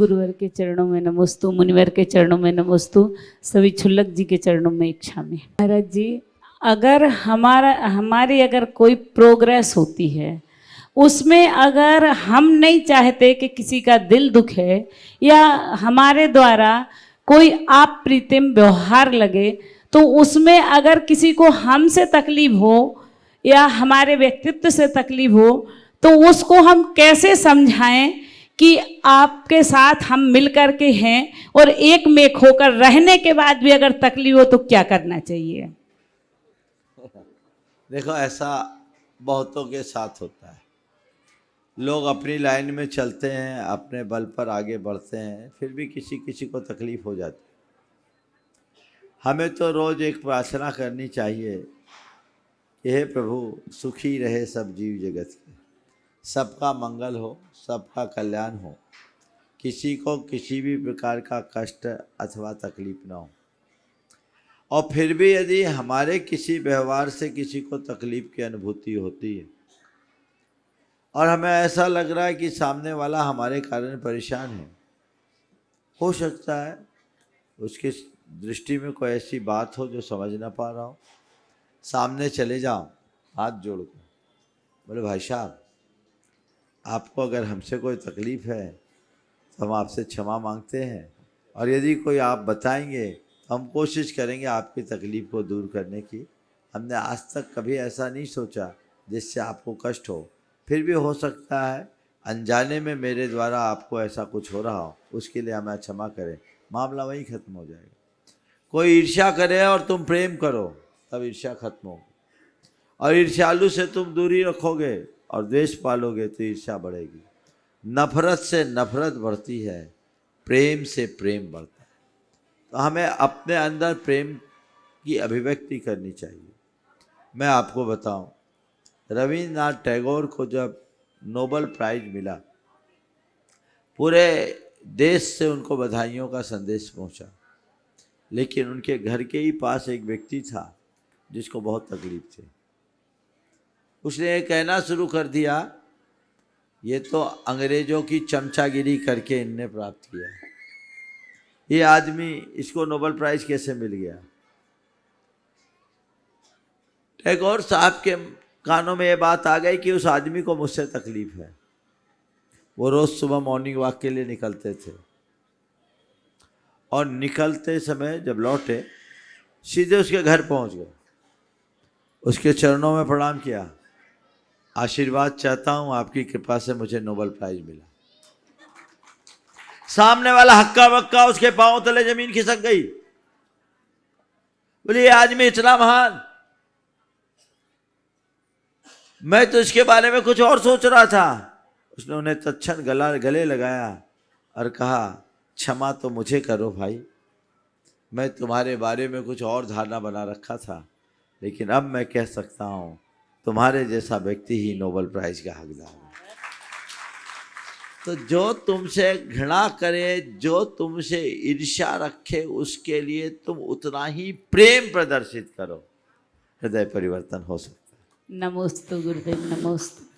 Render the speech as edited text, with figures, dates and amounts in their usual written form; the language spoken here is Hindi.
गुरुवर के चरणों में नमोस्तु, मुनिवर के चरणों में नमोस्तु, सभी क्षुल्लक जी के चरणों में इच्छा में। महाराज जी, अगर हमारी अगर कोई प्रोग्रेस होती है, उसमें अगर हम नहीं चाहते कि किसी का दिल दुखे या हमारे द्वारा कोई अप्रीतिम व्यवहार लगे, तो उसमें अगर किसी को हमसे तकलीफ हो या हमारे व्यक्तित्व से तकलीफ हो, तो उसको हम कैसे समझाएं कि आपके साथ हम मिलकर के हैं और एक में होकर रहने के बाद भी अगर तकलीफ हो तो क्या करना चाहिए? देखो, ऐसा बहुतों के साथ होता है। लोग अपनी लाइन में चलते हैं, अपने बल पर आगे बढ़ते हैं, फिर भी किसी किसी को तकलीफ हो जाती है। हमें तो रोज़ एक प्रार्थना करनी चाहिए कि हे प्रभु, सुखी रहे सब जीव जगत के, सबका मंगल हो, सबका कल्याण हो, किसी को किसी भी प्रकार का कष्ट अथवा तकलीफ ना हो। और फिर भी यदि हमारे किसी व्यवहार से किसी को तकलीफ की अनुभूति होती है और हमें ऐसा लग रहा है कि सामने वाला हमारे कारण परेशान है, हो सकता है उसकी दृष्टि में कोई ऐसी बात हो जो समझ ना पा रहा हो, सामने चले जाओ हाथ जोड़कर, बोले भाई साहब, आपको अगर हमसे कोई तकलीफ़ है तो हम आपसे क्षमा मांगते हैं, और यदि कोई आप बताएंगे तो हम कोशिश करेंगे आपकी तकलीफ़ को दूर करने की। हमने आज तक कभी ऐसा नहीं सोचा जिससे आपको कष्ट हो, फिर भी हो सकता है अनजाने में मेरे द्वारा आपको ऐसा कुछ हो रहा हो, उसके लिए हमें क्षमा करें, मामला वहीं ख़त्म हो जाएगा। कोई ईर्ष्या करे और तुम प्रेम करो, तब ईर्ष्या खत्म होगी, और ईर्ष्यालु से तुम दूरी रखोगे और द्वेष पालोगे तो ईर्ष्या बढ़ेगी। नफरत से नफरत बढ़ती है, प्रेम से प्रेम बढ़ता है। तो हमें अपने अंदर प्रेम की अभिव्यक्ति करनी चाहिए। मैं आपको बताऊं, रविन्द्रनाथ टैगोर को जब नोबेल प्राइज मिला, पूरे देश से उनको बधाइयों का संदेश पहुंचा, लेकिन उनके घर के ही पास एक व्यक्ति था जिसको बहुत तकलीफ थी। उसने ये कहना शुरू कर दिया, ये तो अंग्रेज़ों की चमचागिरी करके इनने प्राप्त किया, ये आदमी, इसको नोबेल प्राइज़ कैसे मिल गया? टैगोर साहब के कानों में ये बात आ गई कि उस आदमी को मुझसे तकलीफ है। वो रोज़ सुबह मॉर्निंग वॉक के लिए निकलते थे, और निकलते समय जब लौटे सीधे उसके घर पहुंच गए, उसके चरणों में प्रणाम किया, आशीर्वाद चाहता हूं, आपकी कृपा से मुझे नोबेल प्राइज मिला। सामने वाला हक्का बक्का उसके पांव तले जमीन खिसक गई। बोले, ये आदमी इतना महान, मैं तो इसके बारे में कुछ और सोच रहा था। उसने उन्हें तत्क्षण गले लगाया और कहा, क्षमा तो मुझे करो भाई, मैं तुम्हारे बारे में कुछ और धारणा बना रखा था, लेकिन अब मैं कह सकता हूं तुम्हारे जैसा व्यक्ति ही नोबेल प्राइज का हकदार है। तो जो तुमसे घृणा करे, जो तुमसे ईर्ष्या रखे, उसके लिए तुम उतना ही प्रेम प्रदर्शित करो, हृदय परिवर्तन हो सकता है। नमोस्तु गुरुदेव, नमोस्तु।